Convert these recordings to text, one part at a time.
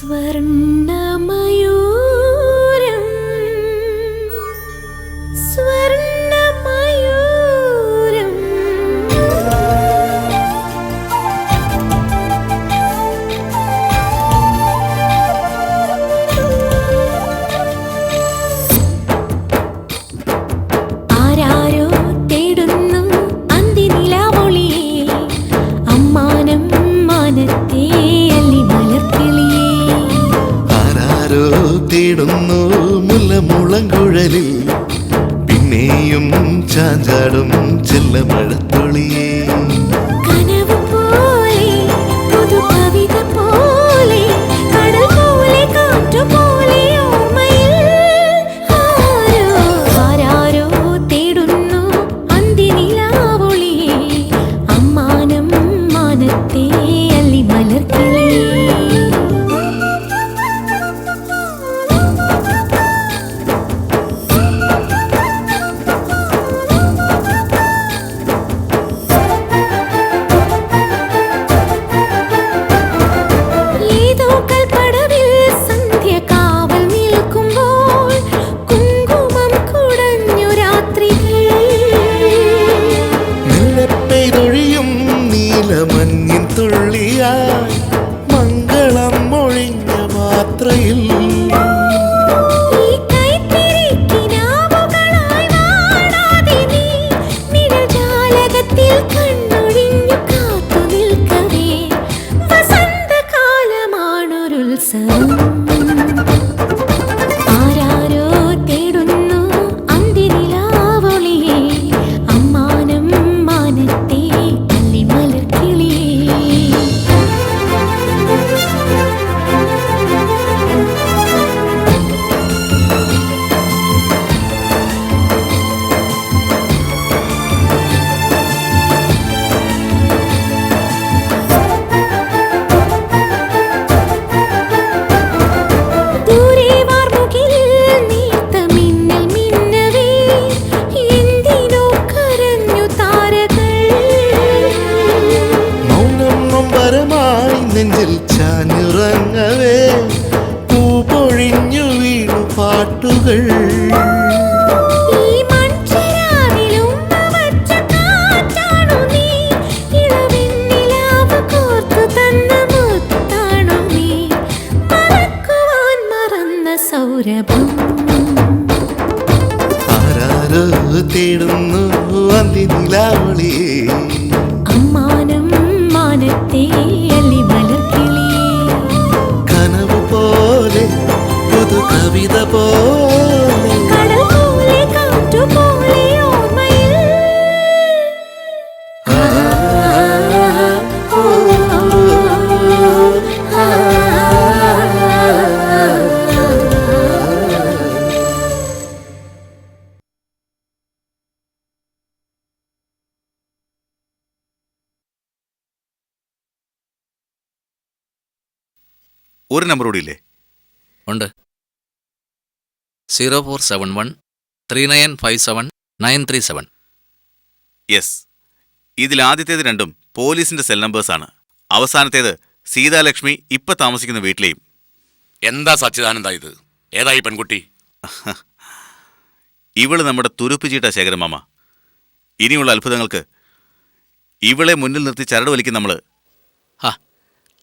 സ്വർണ്ണമയൂരം സ്വർണ്ണമയൂരം ആരാരോ തേടുന്നു അന്തിനിലാവൊളിയെ അമ്മാനം മാനത്തെ തേടുന്നു മുല്ലമുളങ്കുഴലിൽ പിന്നെയും ചാഞ്ചാടും ചെല്ലമഴത്തുള്ളിയേ കനവ് പോലെ പുതു കവിത പോലെ കടൽ പോലെ കാറ്റു പോലെ ഓർമ്മയിൽ ആരാരോ തേടുന്നു അന്തിനിലാവൊളിയെ അമ്മാനം മാനത്തെ അല്ലി മലർക്കിളിയേ മഞ്ഞിൻ തുള്ളിയായി മംഗളം മൊഴിഞ്ഞ മാത്രയിൽ ആരാരോ തേടുന്നു അന്തിനിലാവൊളിയെ അമ്മാനം മാനത്തെ അല്ലി മലർക്കിളിയേ നെഞ്ചിൽ ചാഞ്ഞുറങ്ങവേ പൂ പൊഴിഞ്ഞു വീണു പാട്ടുകൾ ആരാരോ തേടുന്നു അന്തിനിലാവൊളിയെ അമ്മാനം മാനത്തെ അല്ലി മലർക്കിളിയേ കനവ് പോലെ പുതു കവിത പോലെ കടൽ പോലെ കാറ്റു പോലെ ഓർമ്മയിൽ ഒരു നമ്പർ കൂടി ഇല്ലേ? ഉണ്ട്. 04713957 യെസ്. ഇതിൽ ആദ്യത്തേത് രണ്ടും പോലീസിന്റെ സെൽ നമ്പേഴ്സാണ്. അവസാനത്തേത് സീതാലക്ഷ്മി ഇപ്പൊ താമസിക്കുന്ന വീട്ടിലെയും. എന്താ സച്ചിദാനന്ദ ഇത്? ഏതായി പെൺകുട്ടി? ഇവള് നമ്മുടെ തുരുപ്പ് ചീട്ട ശേഖരമാമ. ഇനിയുള്ള അത്ഭുതങ്ങൾക്ക് ഇവളെ മുന്നിൽ നിർത്തി ചരട് വലിക്കും നമ്മള്.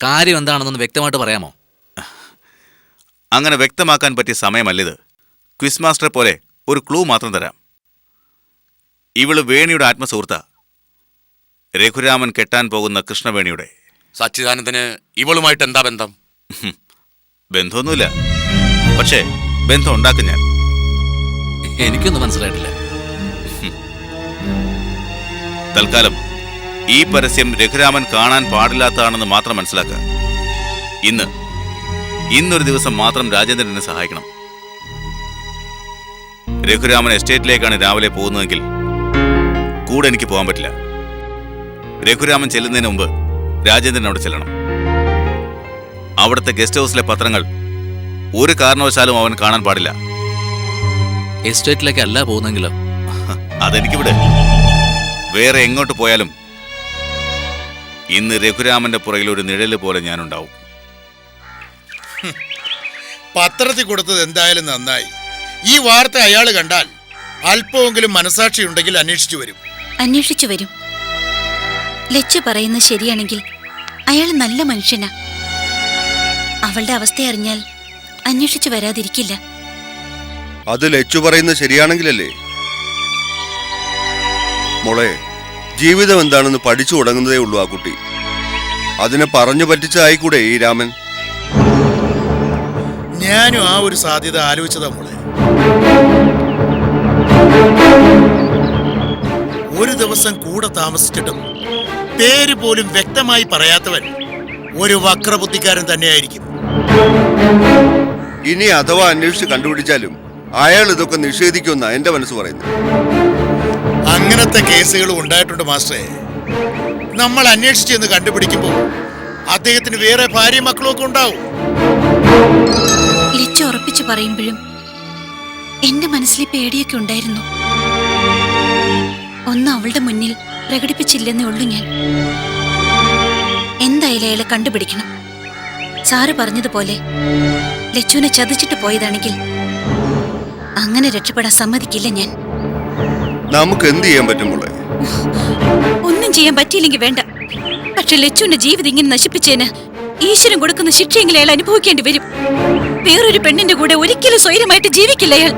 കാര്യം എന്താണെന്നൊന്ന് വ്യക്തമായിട്ട് പറയാമോ? അങ്ങനെ വ്യക്തമാക്കാൻ പറ്റിയ സമയമല്ലിത്. ക്വിസ് മാസ്റ്ററെ പോലെ ഒരു ക്ലൂ മാത്രം തരാം. ഇവള് വേണിയുടെ ആത്മസുഹൃത്താ. രഘുരാമൻ കെട്ടാൻ പോകുന്ന കൃഷ്ണവേണിയുടെ. സച്ചിദാനന്ദന് ഇവളുമായിട്ട് എന്താ ബന്ധം? ബന്ധമൊന്നുമില്ല, പക്ഷേ ബന്ധം ഉണ്ടാക്കും ഞാൻ. എനിക്കൊന്നും മനസ്സിലായിട്ടില്ല. തൽക്കാലം ഈ പരസ്യം രഘുരാമൻ കാണാൻ പാടില്ലാത്തതാണെന്ന് മാത്രം മനസ്സിലാക്കുക. ഇന്നൊരു ദിവസം മാത്രം രാജേന്ദ്രൻ എന്നെ സഹായിക്കണം. രഘുരാമൻ എസ്റ്റേറ്റിലേക്കാണ് രാവിലെ പോകുന്നതെങ്കിൽ കൂടെ എനിക്ക് പോകാൻ പറ്റില്ല. രഘുരാമൻ ചെല്ലുന്നതിന് മുമ്പ് രാജേന്ദ്രൻ അവിടെ ചെല്ലണം. അവിടുത്തെ ഗസ്റ്റ് ഹൗസിലെ പത്രങ്ങൾ ഒരു കാരണവശാലും അവൻ കാണാൻ പാടില്ല. എസ്റ്റേറ്റിലേക്ക് അല്ല പോകുന്നെങ്കിലോ? അതെനിക്ക് വിട്. വേറെ എങ്ങോട്ട് പോയാലും ഇന്ന് രഘുരാമന്റെ പുറകിൽ ഒരു നിഴല് പോലെ ഞാനുണ്ടാവും. പത്രത്തിൽ കൊടുത്തത് എന്തായാലും നന്നായി. ഈ വാർത്ത അയാൾ കണ്ടാൽ അല്പമെങ്കിലും മനസാക്ഷി ഉണ്ടെങ്കിൽ അന്വേഷിച്ചു വരും. അന്വേഷിച്ചു വരും. ലച്ചു പറയുന്നത് ശരിയാണെങ്കിൽ അയാൾ നല്ല മനുഷ്യനാ. അവളുടെ അവസ്ഥ അറിഞ്ഞാൽ അന്വേഷിച്ചു വരാതിരിക്കില്ല. അത് ലച്ചു പറയുന്നത് ശരിയാണെങ്കിലല്ലേ? മോളെ, ജീവിതം എന്താണെന്ന് പഠിച്ചു തുടങ്ങുന്നതേ ഉള്ളൂ ആ കുട്ടി. അതിനെ പറഞ്ഞു പറ്റിച്ചായിക്കൂടെ ഈ രാമൻ? ഞാനും ആ ഒരു സാധ്യത ആലോചിച്ചതാ മോളെ. ഒരു ദിവസം കൂടെ താമസിച്ചിട്ടും പേര് പോലും വ്യക്തമായി പറയാത്തവൻ ഒരു വക്രബുദ്ധിക്കാരൻ തന്നെയായിരിക്കും. ഇനി അഥവാ അന്വേഷിച്ച് കണ്ടുപിടിച്ചാലും അയാൾ ഇതൊക്കെ നിഷേധിക്കുമെന്നാ എന്റെ മനസ്സ് പറയുന്നത്. അങ്ങനത്തെ കേസുകളും ഉണ്ടായിട്ടുണ്ട് മാസ്റ്ററെ. നമ്മൾ അന്വേഷിച്ചെന്ന് കണ്ടുപിടിക്കുമ്പോൾ അദ്ദേഹത്തിന് വേറെ ഭാര്യയും മക്കളും ഒക്കെ ഉണ്ടാവും. ലച്ചു ഉറപ്പിച്ചു പറയുമ്പോഴും എന്റെ മനസ്സിൽ പേടിയൊക്കെ ഉണ്ടായിരുന്നു. ഒന്നും അവളുടെ മുന്നിൽ പ്രകടിപ്പിച്ചില്ലെന്നേ ഉള്ളൂ ഞാൻ. എന്തായാലും അയാളെ കണ്ടുപിടിക്കണം. സാറ് പറഞ്ഞതുപോലെ ലച്ചുവിനെ ചതിച്ചിട്ട് പോയതാണെങ്കിൽ അങ്ങനെ രക്ഷപ്പെടാൻ സമ്മതിക്കില്ല ഞാൻ. നമുക്ക് എന്ത് ചെയ്യാൻ പറ്റും മോളെ? ഒന്നും ചെയ്യാൻ പറ്റിയില്ലെങ്കിൽ വേണ്ട. പക്ഷെ ലച്ചുവിന്റെ ജീവിതം ഇങ്ങനെ നശിപ്പിച്ചേന് ഈശ്വരൻ കൊടുക്കുന്ന ശിക്ഷയെങ്കിലും അയാൾ അനുഭവിക്കേണ്ടി വരും. വേറൊരു പെണ്ണിന്റെ കൂടെ ഒരിക്കലും സ്വൈരമായിട്ട് ജീവിക്കില്ല അയാൾ.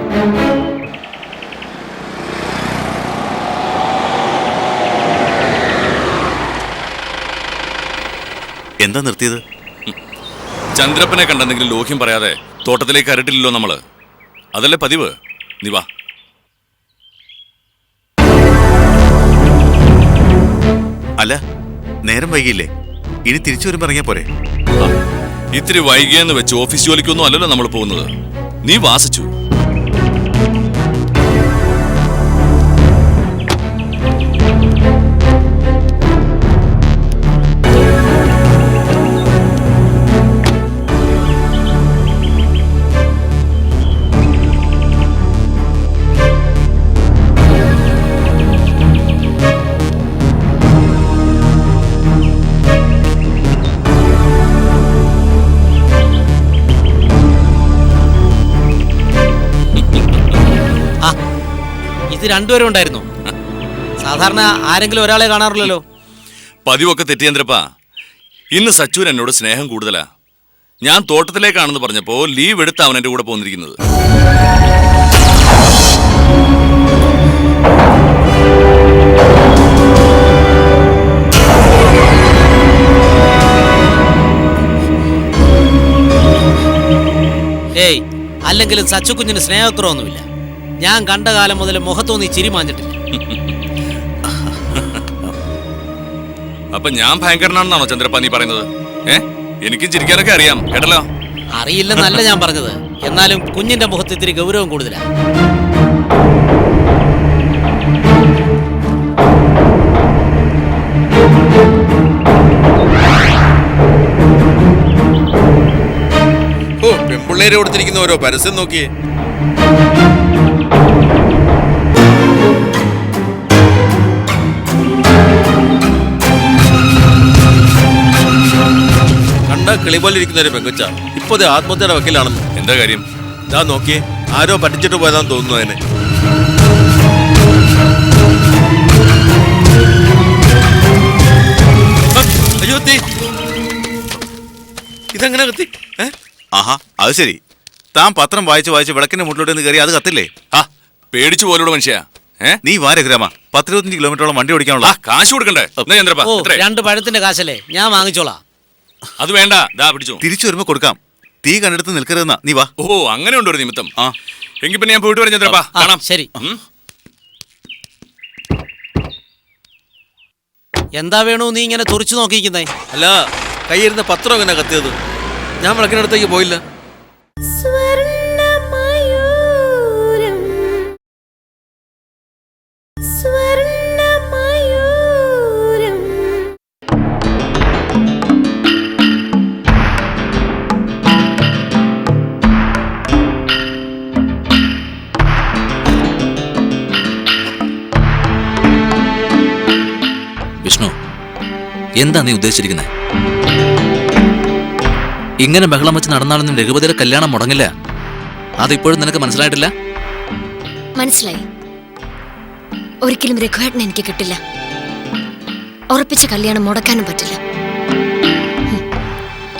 എന്താ നിർത്തിയത്? ചന്ദ്രപ്പനെ കണ്ടെന്തെങ്കിലും ലോഹ്യം പറയാതെ തോട്ടത്തിലേക്ക് അരട്ടില്ലല്ലോ നമ്മള്. അതല്ലേ പതിവ്. നീ വാ. അല്ല, നേരം വൈകിയില്ലേ? ഇനി തിരിച്ചു വരുമ്പോ ഇറങ്ങിയാ പോരെ? ഇത്തിരി വൈകിയെന്ന് വെച്ച് ഓഫീസ് ജോലിക്കൊന്നും അല്ലല്ലോ നമ്മൾ പോകുന്നത്. നീ വാസിച്ചു. ഇത് രണ്ടുപേരും ഉണ്ടായിരുന്നു. സാധാരണ ആരെങ്കിലും ഒരാളെ കാണാറില്ലല്ലോ. പതിവൊക്കെ തെറ്റിയന്ത്രപ്പാ. ഇന്ന് സച്ചുവിന് എന്നോട് സ്നേഹം കൂടുതലാ. ഞാൻ തോട്ടത്തിലേക്കാണെന്ന് പറഞ്ഞപ്പോ ലീവ് എടുത്ത് അവൻ എന്റെ കൂടെ പോന്നിരിക്കുന്നത്. ഏയ്, അല്ലെങ്കിലും സച്ചു കുഞ്ഞിന് സ്നേഹക്കുറവൊന്നുമില്ല. ഞാൻ കണ്ട കാലം മുതൽ മുഖത്തൊന്നും ചിരി മാഞ്ഞിട്ടില്ല. അപ്പൊ ഞാൻ ഭയങ്കരനാണെന്നാണോ ചന്ദ്രപ്പ നീ പറയുന്നത്? എനിക്കും ചിരിക്കാനൊക്കെ അറിയാം കേട്ടല്ലോ. അറിയില്ലെന്നല്ല ഞാൻ പറഞ്ഞത്. എന്നാലും കുഞ്ഞിന്റെ മുഖത്ത് ഇത്തിരി ഗൗരവം കൂടുതലാ. പെൺപിള്ളേരെ കൊടുത്തിരിക്കുന്ന ഓരോ പരസ്യം നോക്കിയേ. കണ്ട കിളിപോലെ ഒരു പെങ്കൊച്ച ഇപ്പൊ ആത്മഹത്യയുടെ വക്കീലാണെന്ന്. എന്താ കാര്യം? ഞാൻ നോക്കിയേ, ആരോ പറ്റിച്ചിട്ട് പോയതാന്ന് തോന്നുന്നു അതിനെ. അയ്യോ, ഇതെങ്ങനെ കത്തി? ആഹാ, അത് ശരി. താൻ പത്രം വായിച്ച് വിളക്കിന്റെ മുട്ടിലോട്ട് നിന്ന് കയറി അത് കത്തില്ലേ? ആ, പേടിച്ചു പോലോട് മനുഷ്യ. നീ വാ രഘുരാമ. 10-25 കിലോമീറ്ററോളം വണ്ടി ഓടിക്കാനുള്ള കാശ് കൊടുക്കണ്ടേ? ചന്ദ്രപ്പ, ഓ, 2 പഴത്തിന്റെ കാശല്ലേ, ഞാൻ വാങ്ങിച്ചോളാം. അത് വേണ്ട, ദാ പിടിച്ചോ. തിരിച്ചു വരുമ്പോ കൊടുക്കാം. തീ കണ്ടെടുത്ത് നിൽക്കരുതെന്നാ. നീ വാ. ഓ, അങ്ങനെ ഉണ്ട് ഒരു നിമിത്തം. ആ, എങ്കിൽ പിന്നെ ഞാൻ പോയിട്ട് വരാം ചന്ദ്രപ്പ. കാണാം. ശരി. എന്താ വേണു നീ ഇങ്ങനെ തുറച്ചു നോക്കിയിരിക്കുന്നേ? അല്ല, കയ്യിരുന്ന പത്രം എങ്ങനെ കത്തിയത്? ഞാൻ വിളക്കിനടുത്തേക്ക് പോയില്ല. സ്വർണ്ണമയൂരം സ്വർണ്ണമയൂരം വിഷ്ണു, എന്താ നീ ഉദ്ദേശിച്ചിരിക്കുന്നത്? ഇങ്ങനെ ബഹളം വെച്ച് നടന്നാലൊന്നും രഘുപതിയുടെ കല്യാണം മുടങ്ങില്ല. അതിപ്പോഴും നിനക്ക് മനസ്സിലായിട്ടില്ല? മനസ്സിലായി. ഒരിക്കലും രഘുവേട്ടനെ എനിക്ക് കിട്ടില്ല. ഉറപ്പിച്ച കല്യാണം മുടക്കാനും പറ്റില്ല.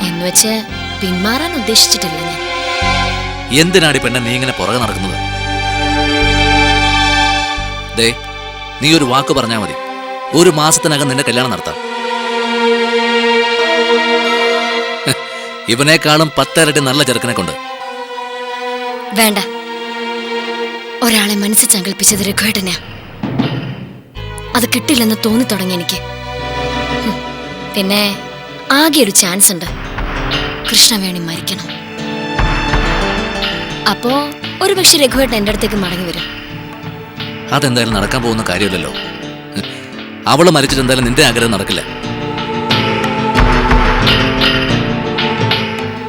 എന്നുവെച്ച് പിന്മാറാൻ ഉദ്ദേശിച്ചിട്ടില്ല ഞാൻ. എന്തിനാടി പെണ്ണെ നീ ഇങ്ങനെ പുറകെ നടക്കുന്നത്? ദേ, നീ ഒരു വാക്ക് പറഞ്ഞാൽ മതി, 1 മാസത്തിനകം നിന്റെ കല്യാണം നടത്താം. ഇവനേക്കാളും 10 ഇരട്ടി നല്ല ചെറുക്കനെ കൊണ്ട്. വേണ്ട. ഒരാളെ മനസ്സിൽ സങ്കല്പിച്ചത് രഘുവേട്ടനാ. അത് കിട്ടില്ലെന്ന് തോന്നി തുടങ്ങി എനിക്ക്. പിന്നെ ആകെ ഒരു ചാൻസ് ഉണ്ട്. കൃഷ്ണവേണി മരിക്കണം. അപ്പോ ഒരുപക്ഷെ രഘുവേട്ടൻ എന്റെ അടുത്തേക്ക് മടങ്ങി വരും. അതെന്തായാലും നടക്കാൻ പോകുന്ന കാര്യമില്ലല്ലോ. അവള് മരിച്ചിട്ട് എന്തായാലും നിന്റെ ആഗ്രഹം നടക്കില്ല.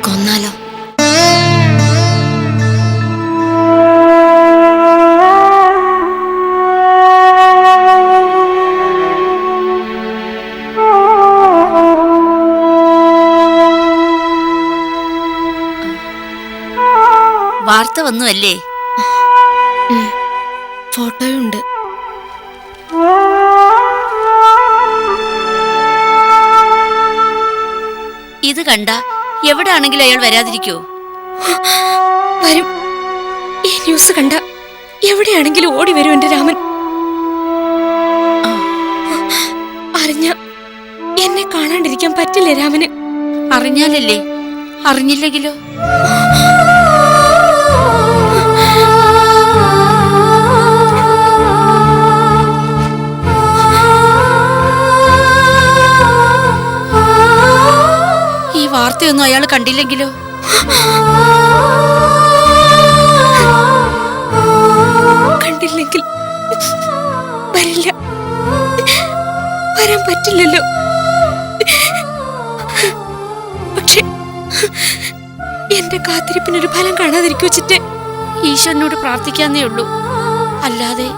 കൊന്നാലോ? വാർത്ത വന്നു അല്ലേ? ഫോട്ടോയുണ്ട്. ഇത് കണ്ട എവിടെയാണെങ്കിലും അയാൾ വരാതിരിക്കോ? വരും. ഈ ന്യൂസ് കണ്ട എവിടെയാണെങ്കിലും ഓടി വരും എന്റെ രാമൻ. അറിഞ്ഞ എന്നെ കാണാണ്ടിരിക്കാൻ പറ്റില്ല രാമന്. അറിഞ്ഞാലല്ലേ? അറിഞ്ഞില്ലെങ്കിലോ? ഈ വാർത്തയൊന്നും അയാൾ കണ്ടില്ലെങ്കിലോ? കണ്ടില്ലെങ്കിൽ വരില്ല. വരാൻ പറ്റില്ലല്ലോ. പക്ഷെ എന്റെ കാത്തിരിപ്പിനൊരു ഫലം കാണാതിരിക്കുവച്ചിട്ട് ഈശ്വരനോട് പ്രാർത്ഥിക്കാന്നേ ഉള്ളൂ. അല്ലാതെ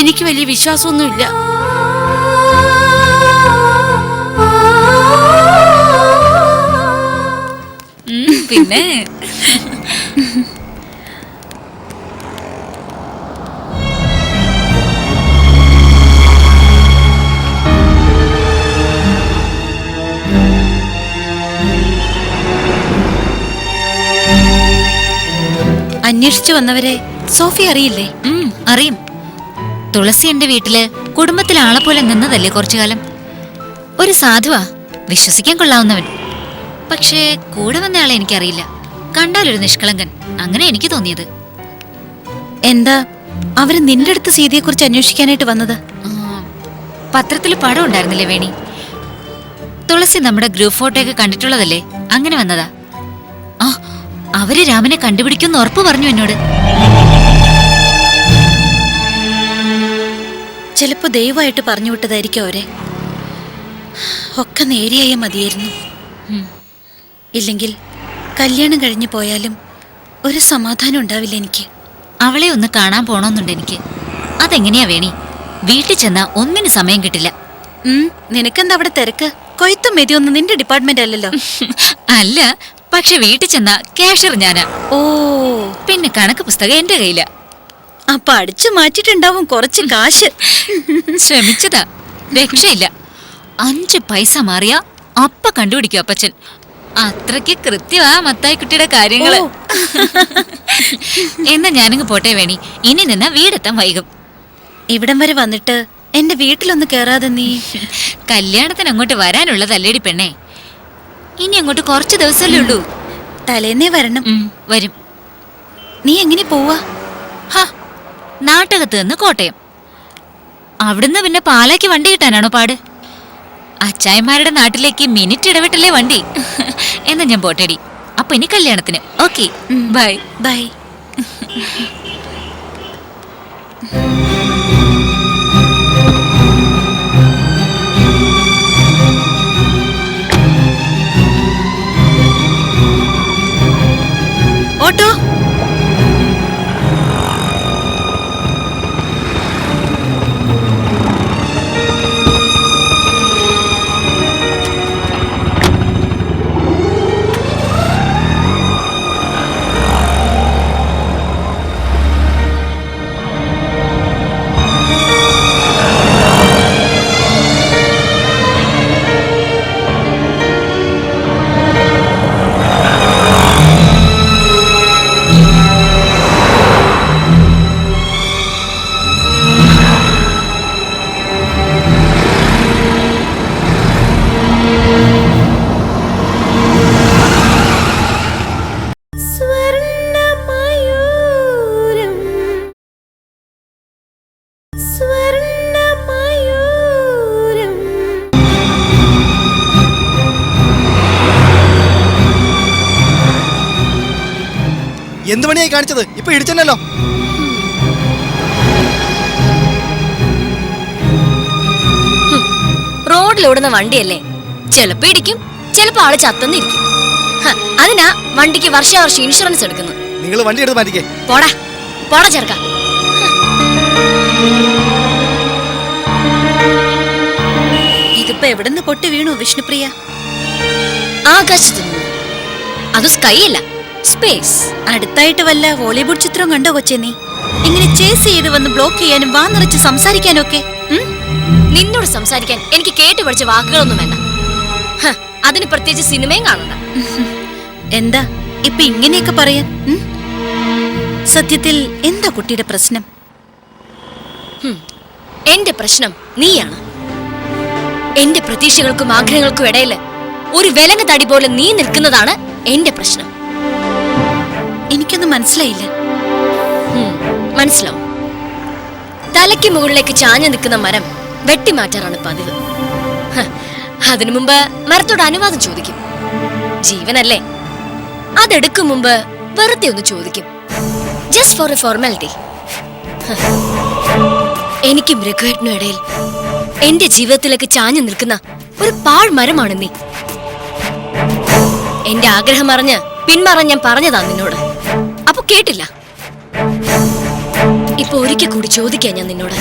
എനിക്ക് വലിയ വിശ്വാസമൊന്നുമില്ല. പിന്നെ അന്വേഷിച്ചു വന്നവരെ സോഫി അറിയില്ലേ? അറിയും. തുളസി എന്റെ വീട്ടില് കുടുംബത്തിലെ ആളെ പോലെ നിന്നതല്ലേ കുറച്ചു കാലം. ഒരു സാധുവാ, വിശ്വസിക്കാൻ കൊള്ളാവുന്നവൻ. പക്ഷേ കൂടെ വന്ന ആളെ എനിക്കറിയില്ല. കണ്ടാലൊരു നിഷ്കളങ്കൻ, അങ്ങനെ എനിക്ക് തോന്നിയത്. എന്താ അവര് നിന്റെ അടുത്ത് സീതയെ കുറിച്ച് അന്വേഷിക്കാനായിട്ട് വന്നത്? പത്രത്തിൽ പടം ഉണ്ടായിരുന്നില്ലേ വേണി? തുളസി നമ്മുടെ ഗ്രൂപ്പ് ഫോട്ടോ ഒക്കെ കണ്ടിട്ടുള്ളതല്ലേ, അങ്ങനെ വന്നതാ. ആ, അവര് രാമനെ കണ്ടുപിടിക്കുമെന്ന് ഉറപ്പ് പറഞ്ഞു എന്നോട്. ചിലപ്പോ ദൈവമായിട്ട് പറഞ്ഞു വിട്ടതായിരിക്കും അവരെ. ഒക്കെ നേരെയായ മതിയായിരുന്നു. ഇല്ലെങ്കിൽ കല്യാണം കഴിഞ്ഞു പോയാലും ഒരു സമാധാനം ഉണ്ടാവില്ല എനിക്ക്. അവളെ ഒന്ന് കാണാൻ പോണോന്നുണ്ട് എനിക്ക്. അതെങ്ങനെയാ വേണി? വീട്ടിൽ ചെന്നാ ഒന്നിന് സമയം കിട്ടില്ല. നിനക്കെന്താ അവിടെ തിരക്ക്? കൊയ്ത്തും മെതിയൊന്നും നിന്റെ ഡിപ്പാർട്ട്മെന്റ് അല്ലല്ലോ. അല്ല, പക്ഷെ വീട്ടിൽ ചെന്നാ ക്യാഷ്യർ ഞാനാ. ഓ, പിന്നെ കണക്ക് പുസ്തകം എന്റെ കയ്യില. അപ്പൊ അടിച്ചു മാറ്റിട്ടുണ്ടാവും കുറച്ച് കാശ്. ശ്രമിച്ചതാ, രക്ഷയില്ല. 5 പൈസ മാറിയാ അപ്പ കണ്ടുപിടിക്കും അപ്പച്ചൻ. അത്രയ്ക്ക് കൃത്യമാ മത്തായി കുട്ടിയുടെ കാര്യങ്ങള്. എന്നാ ഞാനിങ്ങ് പോട്ടെ വേണി, ഇനി നിന്നാ വീടെത്താൻ വൈകും. ഇവിടം വരെ വന്നിട്ട് എന്റെ വീട്ടിലൊന്ന് കേറാതെ നീ? കല്യാണത്തിന് അങ്ങോട്ട് വരാനുള്ളതല്ലേടി പെണ്ണേ. ഇനി അങ്ങോട്ട് കുറച്ച് ദിവസമല്ലേ ഉള്ളൂ. തലേന്നേ വരണം. വരും. നീ എങ്ങനെ പോവാ? നാട്ടകത്ത് നിന്ന് കോട്ടയം, അവിടുന്ന് പിന്നെ പാലാക്ക് വണ്ടി കിട്ടാനാണോ പാട്? അച്ചായന്മാരുടെ നാട്ടിലേക്ക് മിനിറ്റ് ഇടവിട്ടല്ലേ വണ്ടി. എന്നാ ഞാൻ പോട്ടേടി. അപ്പൊ ഇനി കല്യാണത്തിന്. Okay, bye. ബൈ. ഓട്ടോ. എന്ത് പണിയായി കാണിച്ചത്? ഇപ്പൊ ഇടിച്ചല്ലോ. റോഡിലോടുന്ന വണ്ടിയല്ലേ, ചിലപ്പോ ഇടിക്കും, ചിലപ്പോ ആള് ചത്തന്നിരിക്കും. അതിനാ വണ്ടിക്ക് വർഷാവർഷം ഇൻഷുറൻസ് എടുക്കുന്നു. നിങ്ങൾ വണ്ടി എടുത്ത് മാറ്റിക്കേ. പോടാ പോടാ ചെറുക്ക. ഇതിപ്പോ എവിടുന്ന് പൊട്ടി വീണു വിഷ്ണുപ്രിയ? ആകാശത്ത് നിന്ന്. അത് സ്കൈ അല്ല, സ്പേസ്. അടുത്തായിട്ട് വല്ല ഹോളിവുഡ് ചിത്രം കണ്ടോ കൊച്ചേ നീ? ഇങ്ങനെ ചേസ് ചെയ്ത് വന്ന് ബ്ലോക്ക് ചെയ്യാനും വാ നിറച്ച് സംസാരിക്കാനും ഒക്കെ. നിന്നോട് സംസാരിക്കാൻ എനിക്ക് കേട്ടു പഠിച്ച വാക്കുകളൊന്നും വേണ്ട. അതിന് പ്രത്യേകിച്ച് സിനിമയും കാണണ്ട. എന്താ ഇപ്പൊ ഇങ്ങനെയൊക്കെ പറയാൻ? സത്യത്തിൽ എന്താ കുട്ടിയുടെ പ്രശ്നം? എന്റെ പ്രശ്നം നീയാണ്. എന്റെ പ്രതീക്ഷകൾക്കും ആഗ്രഹങ്ങൾക്കും ഇടയിൽ ഒരു വിലങ്ങ് തടി പോലെ നീ നിൽക്കുന്നതാണ് എന്റെ പ്രശ്നം. എനിക്കൊന്നും മനസ്സിലായില്ല. മനസ്സിലാവും. തലയ്ക്ക് മുകളിലേക്ക് ചാഞ്ഞു നിൽക്കുന്ന മരം വെട്ടിമാറ്റാറാണ് പതിവ്. അതിനു മുമ്പ് മരത്തോട് അനുവാദം ചോദിക്കും. ജീവനല്ലേ, അതെടുക്കും മുമ്പ് വെറുതെ ഒന്ന് ചോദിക്കും. Just for a formality. എനിക്കും രഘുവേട്ടനും ഇടയിൽ എന്റെ ജീവിതത്തിലേക്ക് ചാഞ്ഞു നിൽക്കുന്ന ഒരു പാഴ്മരമാണ് നീ. എന്റെ ആഗ്രഹം അറിഞ്ഞ് പിന്മാറാൻ ഞാൻ പറഞ്ഞതാ നിന്നോട്. അപ്പൊ കേട്ടില്ല. ഇപ്പൊ ഒരിക്കൽ കൂടി ചോദിക്കാൻ ഞാൻ നിന്നോട്.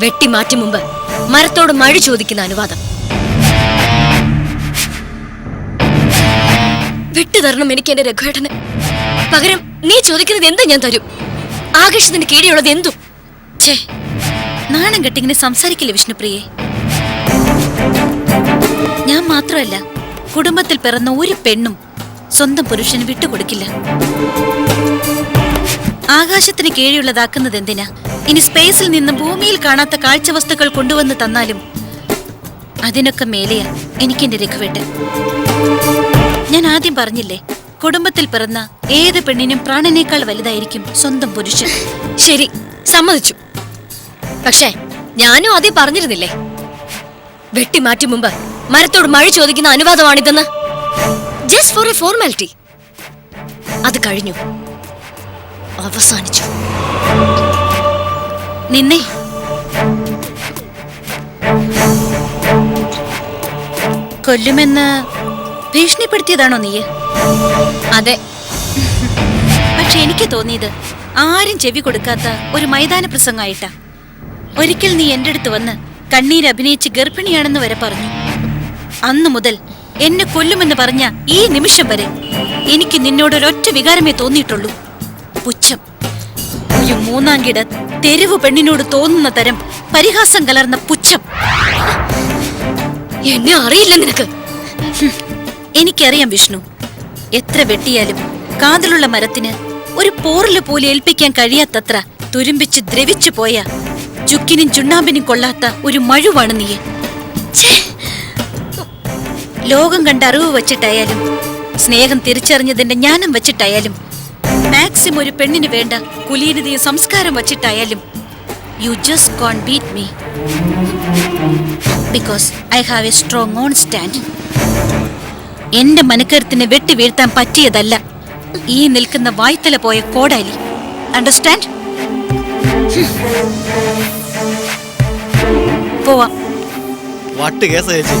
വെട്ടിമാറ്റും മുമ്പ് മരത്തോട് മഴ ചോദിക്കുന്ന അനുവാദം. വിട്ടുതരണം എനിക്ക് എന്റെ രഘുവേട്ടന്. പകരം നീ ചോദിക്കുന്നത് എന്താ ഞാൻ തരും. ആകാശത്തിന് കീഴിലുള്ളത് എന്തും. ഛേ, നാണം കെട്ടിങ്ങനെ സംസാരിക്കില്ല വിഷ്ണുപ്രിയെ. ഞാൻ മാത്രമല്ല, കുടുംബത്തിൽ പിറന്ന ഒരു പെണ്ണും സ്വന്തം പുരുഷന് വിട്ടുകൊടുക്കില്ല. ആകാശത്തിന് കീഴിലുള്ളതാക്കുന്നത് എന്തിനാ? ഇനി സ്പേസിൽ നിന്ന് ഭൂമിയിൽ കാണാത്ത കാഴ്ചവസ്തുക്കൾ കൊണ്ടുവന്ന് തന്നാലും അതിനൊക്കെ മേലെയാ എനിക്കെന്റെ രഘുവേട്ടൻ. ഞാൻ ആദ്യം പറഞ്ഞില്ലേ, കുടുംബത്തിൽ പിറന്ന ഏത് പെണ്ണിനും പ്രാണനേക്കാൾ വലുതായിരിക്കും സ്വന്തം പുരുഷൻ. ശരി, സമ്മതിച്ചു. പക്ഷേ ഞാനും ആദ്യം പറഞ്ഞിരുന്നില്ലേ, വെട്ടിമാറ്റും മുമ്പ് മരത്തോട് മഴ ചോദിക്കുന്ന അനുവാദമാണിതെന്ന്. Just for a formality. അത് കഴിഞ്ഞു, അവസാനിച്ചു. നിന്നെ കൊല്ലുമെന്ന് ഭീഷണിപ്പെടുത്തിയതാണോ നീ? അതെ. പക്ഷെ എനിക്ക് തോന്നിയത് ആരും ചെവി കൊടുക്കാത്ത ഒരു മൈതാന പ്രസംഗമായിട്ടാ. ഒരിക്കൽ നീ എന്റെ അടുത്ത് വന്ന് കണ്ണീരഭിനയിച്ച് ഗർഭിണിയാണെന്ന് വരെ പറഞ്ഞു. അന്നു മുതൽ എന്നെ കൊല്ലുമെന്ന് പറഞ്ഞ ഈ നിമിഷം വരെ എനിക്ക് നിന്നോടൊരൊറ്റ വികാരമേ തോന്നിയിട്ടുള്ളൂ, പുച്ഛം. ഒരു മൂന്നാംകിട തെരുവ് പെണ്ണിനോട് തോന്നുന്ന തരം പരിഹാസം കലർന്ന പുച്ഛം. എന്നെ അറിയില്ല നിനക്ക്. എനിക്കറിയാം വിഷ്ണു. എത്ര വെട്ടിയാലും കാതിലുള്ള മരത്തിന് ഒരു പോറല് പോലെ ഏൽപ്പിക്കാൻ കഴിയാത്തത്ര തുരുമ്പിച്ച് ദ്രവിച്ചു പോയ ചുക്കിനും ചുണ്ണാമ്പിനും കൊള്ളാത്ത ഒരു മഴുവാണ് നീ. ലോകം കണ്ട അറിവ് വച്ചിട്ടായാലും സ്നേഹം തിരിച്ചറിഞ്ഞതിന്റെ ജ്ഞാനം വച്ചിട്ടായാലും മാക്സിമം ഒരു പെണ്ണിന് വേണ്ട കുലീനതയും സംസ്കാരം വച്ചിട്ടായാലും you just can't beat me because I have a strong own stand. എന്റെ മനക്കരുത്തിന് വെട്ടി വീഴ്ത്താൻ പറ്റിയതല്ല ഈ നിൽക്കുന്ന വായ്ത്തല പോയ കോടാലി. അണ്ടർസ്റ്റാൻഡ്? പോവാം. വട്ട് കേസ് ചേച്ചി.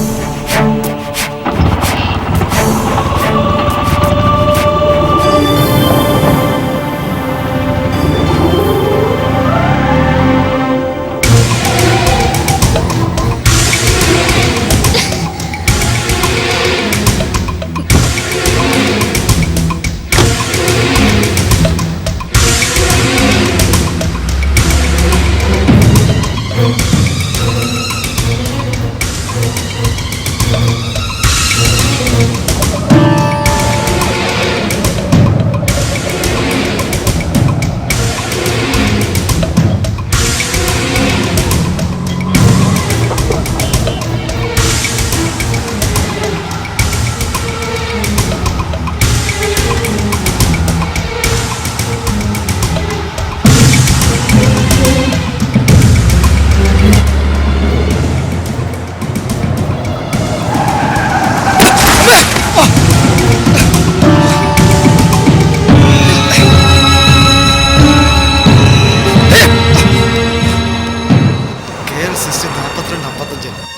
42, 55.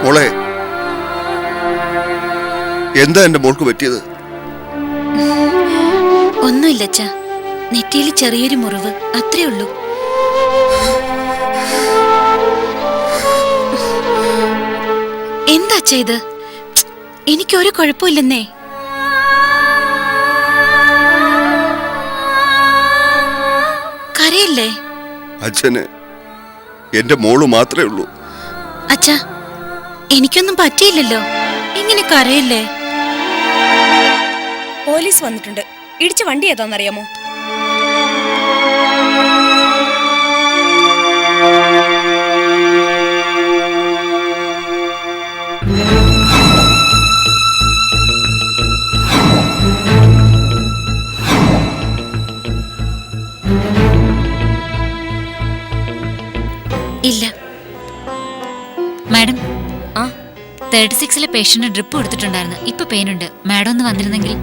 മോളെ, എന്താ എന്റെ മോൾക്ക് പറ്റിയത്? ഒന്നുമില്ല അച്ഛാ, നെറ്റിയിൽ ചെറിയൊരു മുറിവ്, അത്രേ ഉള്ളൂ. എന്താ അച്ഛാ ഇത്? എനിക്കൊരു കുഴപ്പമില്ലെന്നേ. കരയല്ലേ? അച്ഛന് എന്റെ മോള് മാത്രമേ ഉള്ളൂ. അച്ഛാ, എനിക്കൊന്നും പറ്റിയില്ലല്ലോ, ഇങ്ങനെ കരയല്ലേ? പോലീസ് വന്നിട്ടുണ്ട്. ഇടിച്ച വണ്ടി ഏതാണെന്നറിയാമോ? ഇല്ല മാഡം. 36-ലെ പേഷ്യന്റ് ഡ്രിപ്പ് കൊടുത്തിട്ടുണ്ടായിരുന്നു. ഇപ്പൊ പെയിനുണ്ട്. മാഡം ഒന്ന് വന്നിരുന്നെങ്കിൽ.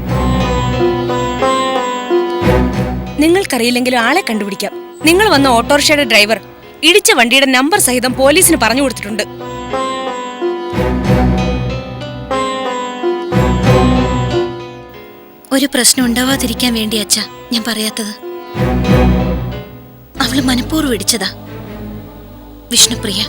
നിങ്ങൾക്കറിയില്ലെങ്കിലും ആളെ കണ്ടുപിടിക്കാം. നിങ്ങൾ വന്ന ഓട്ടോറിക്ഷയുടെ ഡ്രൈവർ ഇടിച്ച വണ്ടിയുടെ നമ്പർ സഹിതം പോലീസിന് പറഞ്ഞു കൊടുത്തിട്ടുണ്ട്. ഒരു പ്രശ്നം ഉണ്ടാവാതിരിക്കാൻ വേണ്ടി അച്ഛാ ഞാൻ പറയാത്തത്. അവള് മനഃപൂർവ്വം ഇടിച്ചതാ, വിഷ്ണുപ്രിയ.